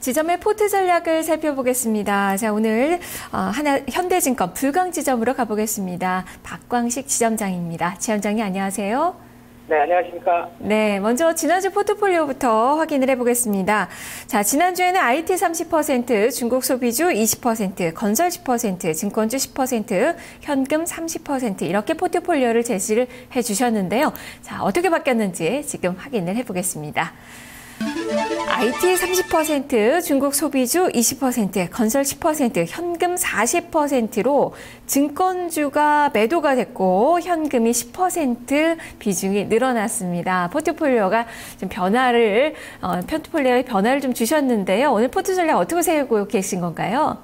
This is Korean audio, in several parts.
지점의 포트 전략을 살펴보겠습니다. 자, 오늘 현대증권 불광 지점으로 가보겠습니다. 박광식 지점장입니다. 지점장님 안녕하세요. 네, 안녕하십니까. 네, 먼저 지난주 포트폴리오부터 확인을 해보겠습니다. 자, 지난주에는 IT 30%, 중국 소비주 20%, 건설 10%, 증권주 10%, 현금 30% 이렇게 포트폴리오를 제시를 해주셨는데요. 자, 어떻게 바뀌었는지 지금 확인을 해보겠습니다. IT 30%, 중국 소비주 20%, 건설 10%, 현금 40%로 증권주가 매도가 됐고 현금이 10% 비중이 늘어났습니다. 포트폴리오가 좀 포트폴리오의 변화를 좀 주셨는데요. 오늘 포트 전략 어떻게 세우고 계신 건가요?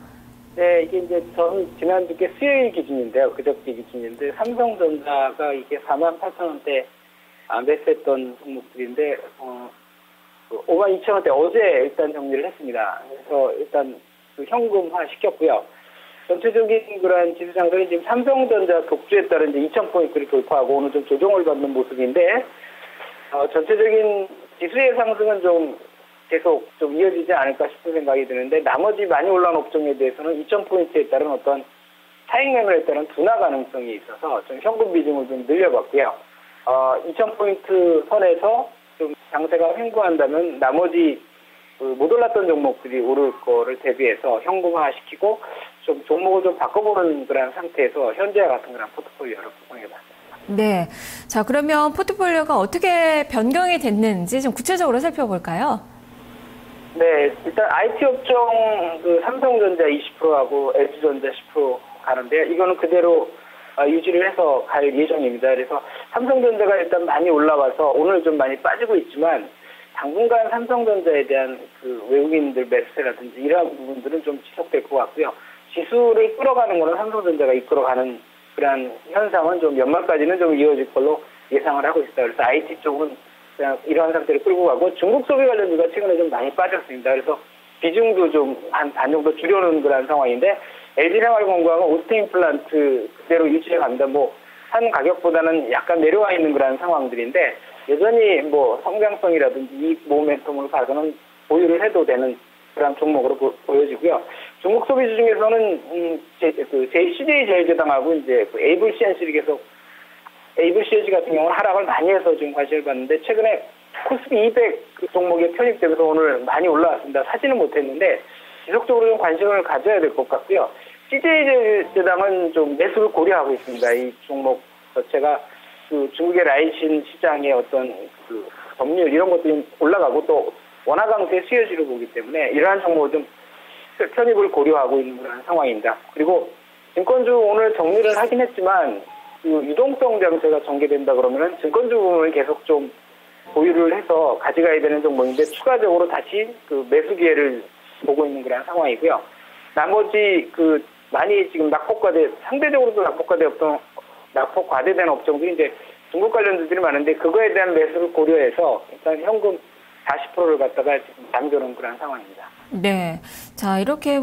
네, 이게 이제 저는 지난주께 수요일 기준인데요. 그저께 기준인데 삼성전자가 이게 48,000원대 매수했던 종목들인데 52,000원대 어제 일단 정리를 했습니다. 그래서 일단 현금화 시켰고요. 전체적인 그런 지수 상승은 지금 삼성전자 독주에 따른 이제 2,000포인트를 돌파하고 오늘 좀 조정을 받는 모습인데, 전체적인 지수의 상승은 좀 계속 좀 이어지지 않을까 싶은 생각이 드는데, 나머지 많이 올라온 업종에 대해서는 2,000포인트에 따른 어떤 차익 매매에 따른 둔화 가능성이 있어서 좀 현금 비중을 좀 늘려봤고요. 2,000포인트 선에서 좀 장세가 횡보한다면 나머지 못 올랐던 종목들이 오를 거를 대비해서 현금화시키고 좀 종목을 좀 바꿔보는 그런 상태에서 현재와 같은 그런 포트폴리오를 구성해봤습니다. 네. 자, 그러면 포트폴리오가 어떻게 변경이 됐는지 좀 구체적으로 살펴볼까요? 네, 일단 IT 업종 삼성전자 20%하고 LG전자 10% 가는데요. 이거는 그대로 유지를 해서 갈 예정입니다. 그래서 삼성전자가 일단 많이 올라와서 오늘 좀 많이 빠지고 있지만 당분간 삼성전자에 대한 외국인들 매수세라든지 이러한 부분들은 좀 지속될 것 같고요. 지수를 끌어가는 거는 삼성전자가 이끌어가는 그런 현상은 좀 연말까지는 좀 이어질 걸로 예상을 하고 있습니다. 그래서 IT 쪽은 그냥 이러한 상태를 끌고 가고 중국 소비 관련주가 최근에 좀 많이 빠졌습니다. 그래서 비중도 좀 한 반 정도 줄여놓은 그런 상황인데 LG생활건강은 오스테인 플란트 그대로 유지해 간다. 한 가격보다는 약간 내려와 있는 그런 상황들인데 여전히 성장성이라든지 이 모멘텀을 봐서는 보유를 해도 되는 그런 종목으로 보여지고요. 중국 소비주 중에서는 CJ 제일제당하고 이제 에이블 CNC를 계속 에이블 CNC 같은 경우는 하락을 많이 해서 지금 관심을 받는데 최근에 코스피 200 종목에 편입되면서 오늘 많이 올라왔습니다. 사지는 못했는데 지속적으로 좀 관심을 가져야 될 것 같고요. CJ 좀 매수를 고려하고 있습니다. 이 종목 자체가 중국의 라이신 시장의 어떤 점유율 이런 것들이 올라가고 또 원화 강세 수혜주로 보기 때문에 이러한 종목을 좀 편입을 고려하고 있는 그런 상황입니다. 그리고 증권주 오늘 정리를 하긴 했지만 유동성 장세가 전개된다 그러면은 증권주 부분을 계속 좀 보유를 해서 가져가야 되는 종목인데 추가적으로 다시 매수 기회를 보고 있는 그런 상황이고요. 나머지 많이 지금 상대적으로도 낙폭 과대된 업종들이 이제 중국 관련주들이 많은데 그거에 대한 매수를 고려해서 일단 현금 40%를 갖다가 지금 남겨놓은 그런 상황입니다. 네. 자, 이렇게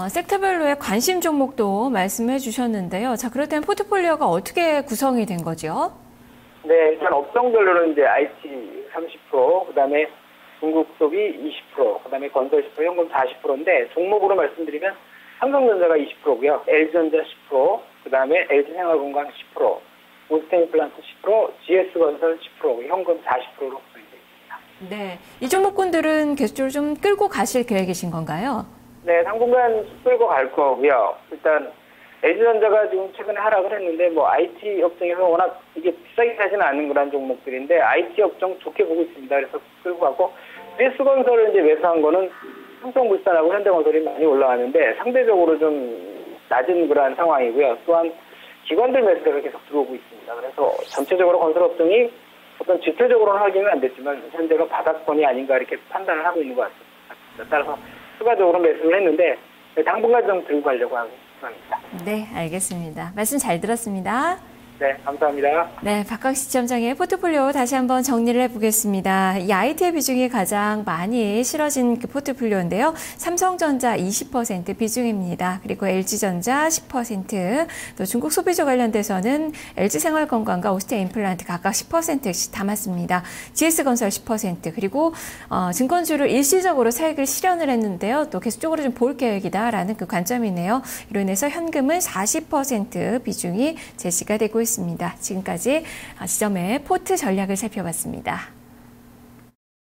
섹터별로의 관심 종목도 말씀해 주셨는데요. 자, 그럴 때는 포트폴리오가 어떻게 구성이 된 거죠? 네, 일단 업종별로는 이제 IT 30%, 그 다음에 중국 소비 20%, 그 다음에 건설 10%, 현금 40%인데 종목으로 말씀드리면 삼성전자가 20%고요. LG전자 10%, 그 다음에 LG생활건강 10%, 오스테인 플란트 10%, GS건설 10%, 현금 40%로 구성되어 있습니다. 네, 이 종목군들은 계속적으로 좀 끌고 가실 계획이신 건가요? 네, 당분간 끌고 갈 거고요. 일단 LG전자가 지금 최근에 하락을 했는데 IT 업종에서 워낙 이게 비싸게 사지는 않는 그런 종목들인데 IT 업종 좋게 보고 있습니다. 그래서 끌고 가고 GS건설을 이제 매수한 거는 삼성물산하고 현대건설이 많이 올라왔는데 상대적으로 좀 낮은 그런 상황이고요. 또한 기관들 매수세가 계속 들어오고 있습니다. 그래서 전체적으로 건설업종이 어떤 지표적으로는 확인은 안 됐지만 현재가 바닥권이 아닌가 이렇게 판단을 하고 있는 것 같습니다. 따라서 추가적으로 매수를 했는데 당분간 좀 들고 가려고 하고 있습니다. 네, 알겠습니다. 말씀 잘 들었습니다. 네, 감사합니다. 네, 박광 시점장의 포트폴리오 다시 한번 정리를 해보겠습니다. 이 IT의 비중이 가장 많이 실어진 그 포트폴리오인데요. 삼성전자 20% 비중입니다. 그리고 LG전자 10%, 또 중국 소비주 관련돼서는 LG생활건강과 오스테인플란트 각각 10%씩 담았습니다. GS건설 10%, 그리고 증권주를 일시적으로 차익을 실현을 했는데요. 또 계속적으로 좀 볼 계획이다라는 그 관점이네요. 이로 인해서 현금은 40% 비중이 제시가 되고 있습니다. 지금까지 지점의 포트 전략을 살펴봤습니다.